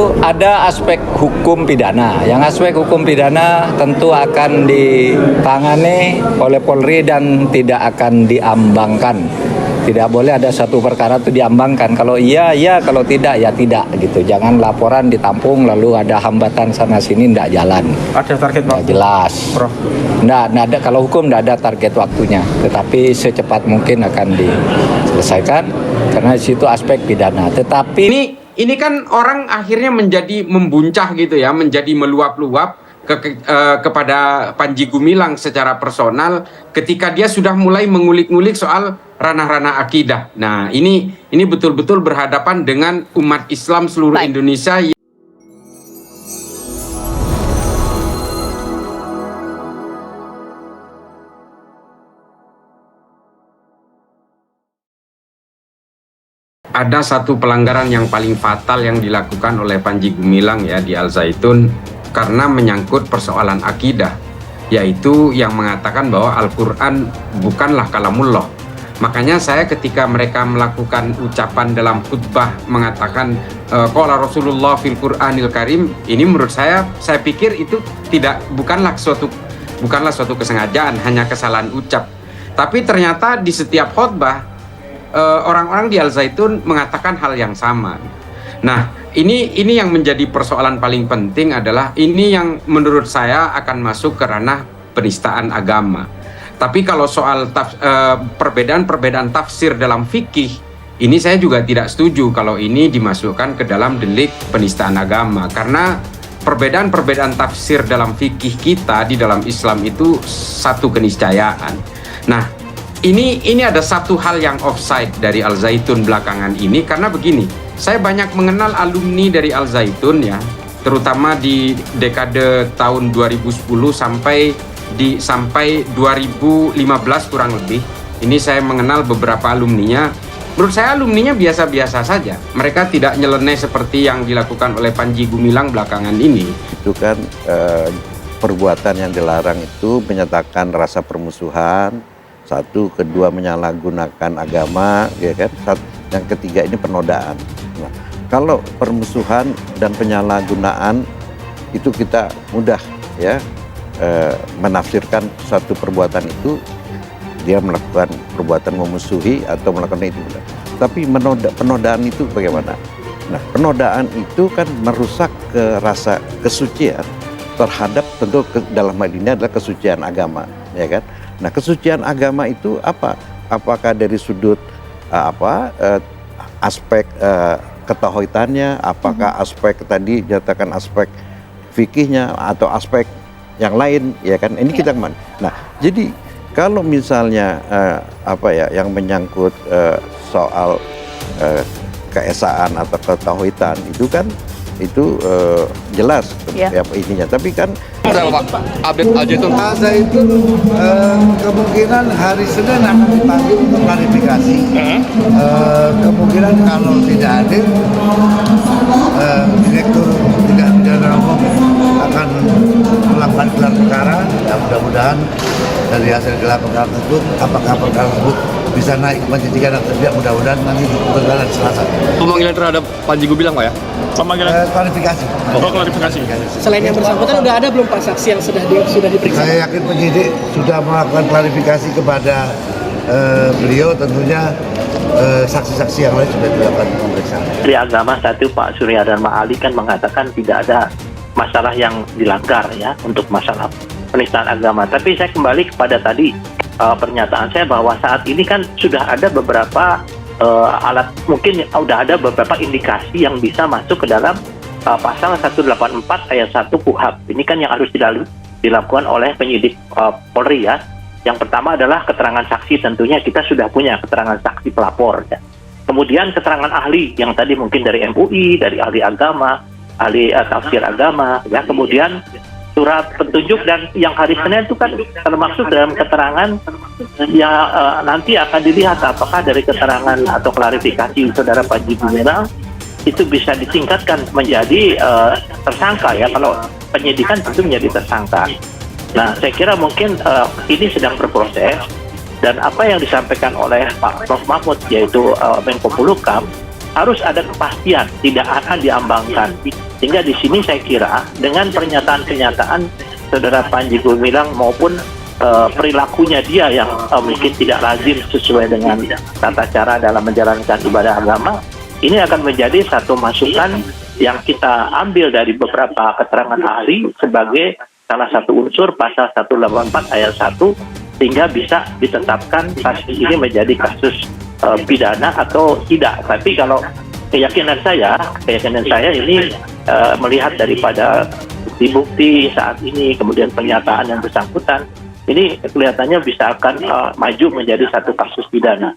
Ada aspek hukum pidana. Yang aspek hukum pidana tentu akan ditangani oleh Polri dan tidak akan diambangkan. Tidak boleh ada satu perkara itu diambangkan. Kalau iya, iya. Kalau tidak, ya tidak. Gitu. Jangan laporan ditampung lalu ada hambatan sana sini tidak jalan. Ada target waktu? Jelas. Prof. Nggak ada, kalau hukum tidak ada target waktunya. Tetapi secepat mungkin akan diselesaikan karena di situ aspek pidana. Tetapi Ini kan orang akhirnya menjadi membuncah gitu ya, menjadi meluap-luap kepada Panji Gumilang secara personal ketika dia sudah mulai mengulik-ngulik soal ranah-ranah akidah. Nah, ini betul-betul berhadapan dengan umat Islam seluruh Indonesia. Ada satu pelanggaran yang paling fatal yang dilakukan oleh Panji Gumilang ya di Al Zaitun karena menyangkut persoalan akidah, yaitu yang mengatakan bahwa Al-Quran bukanlah kalamullah. Makanya saya ketika mereka melakukan ucapan dalam khutbah mengatakan qala Rasulullah fil Qur'anil Karim, ini menurut saya pikir itu bukanlah suatu kesengajaan, hanya kesalahan ucap. Tapi ternyata di setiap khutbah orang-orang di Al Zaitun mengatakan hal yang sama. Nah, ini yang menjadi persoalan paling penting adalah ini yang menurut saya akan masuk ke ranah penistaan agama. Tapi kalau soal perbedaan tafsir dalam fikih, ini saya juga tidak setuju kalau ini dimasukkan ke dalam delik penistaan agama, karena perbedaan tafsir dalam fikih kita di dalam Islam itu satu keniscayaan. Nah, ini ada satu hal yang offside dari Al Zaitun belakangan ini, karena begini, saya banyak mengenal alumni dari Al Zaitun ya, terutama di dekade tahun 2010 sampai 2015 kurang lebih. Ini saya mengenal beberapa alumninya. Menurut saya alumninya biasa-biasa saja. Mereka tidak nyeleneh seperti yang dilakukan oleh Panji Gumilang belakangan ini. Itu kan perbuatan yang dilarang itu menyatakan rasa permusuhan. Satu, kedua menyalahgunakan agama, ya kan? Yang ketiga ini penodaan. Nah, kalau permusuhan dan penyalahgunaan itu kita mudah ya menafsirkan suatu perbuatan itu dia melakukan perbuatan memusuhi atau melakukan itu. Tapi penodaan itu bagaimana? Nah, penodaan itu kan merusak rasa kesucian terhadap, tentu dalam hal ini adalah kesucian agama, ya kan? Nah, kesucian agama itu apa? Apakah dari sudut aspek ketauhidannya, apakah aspek tadi nyatakan aspek fikihnya atau aspek yang lain, ya kan? Ini kita kemana? Nah, jadi kalau misalnya yang menyangkut soal keesaan atau ketauhidan itu kan jelas intinya. Tapi kan ada Pak update aja itu. Itu kemungkinan hari Senin akan dipanggil untuk klarifikasi. Kemungkinan kalau tidak hadir, Direktur Tindak Pidana Umum akan melakukan gelar perkara. Dan mudah-mudahan dari hasil gelar perkara tersebut, apakah perkara tersebut bisa naik ke penyidikan atau tidak, mudah-mudahan nanti diputuskan Selasa. Pemanggilan terhadap Panji Gumilang Pak ya? Pemanggilan klarifikasi. Klarifikasi. Selain yang bersangkutan udah ada belum Pak saksi yang sudah diperiksa? Saya yakin penyidik sudah melakukan klarifikasi kepada beliau, tentunya saksi-saksi yang lain sudah dilakukan pemeriksaan. Menteri Agama satu Pak Surya Dharma Ali kan mengatakan tidak ada masalah yang dilanggar ya untuk masalah penistaan agama. Tapi saya kembali kepada tadi pernyataan saya bahwa saat ini kan sudah ada beberapa alat, mungkin sudah ada beberapa indikasi yang bisa masuk ke dalam pasal 184 ayat 1 KUHP. Ini kan yang harus dilakukan oleh penyidik Polri ya. Yang pertama adalah keterangan saksi, tentunya kita sudah punya keterangan saksi pelapor ya. Kemudian keterangan ahli yang tadi mungkin dari MUI, dari ahli agama, ahli tafsir agama ya. Kemudian surat petunjuk, dan yang hari Senin itu kan termasuk dalam keterangan yang nanti akan dilihat apakah dari keterangan atau klarifikasi saudara Panji Gumilang itu bisa ditingkatkan menjadi tersangka ya. Kalau penyidikan tentu menjadi tersangka. Nah, saya kira mungkin ini sedang berproses, dan apa yang disampaikan oleh Pak Prof Mahfud yaitu Menko Polhukam harus ada kepastian, tidak akan diambangkan. Sehingga di sini saya kira dengan pernyataan-pernyataan Saudara Panji Gumilang maupun perilakunya dia yang mungkin tidak lazim sesuai dengan tata cara dalam menjalankan ibadah agama, ini akan menjadi satu masukan yang kita ambil dari beberapa keterangan ahli sebagai salah satu unsur pasal 184 ayat 1 sehingga bisa ditetapkan kasus ini menjadi kasus pidana atau tidak. Tapi kalau keyakinan saya ini melihat daripada bukti-bukti saat ini, kemudian pernyataan yang bersangkutan, ini kelihatannya bisa akan maju menjadi satu kasus pidana.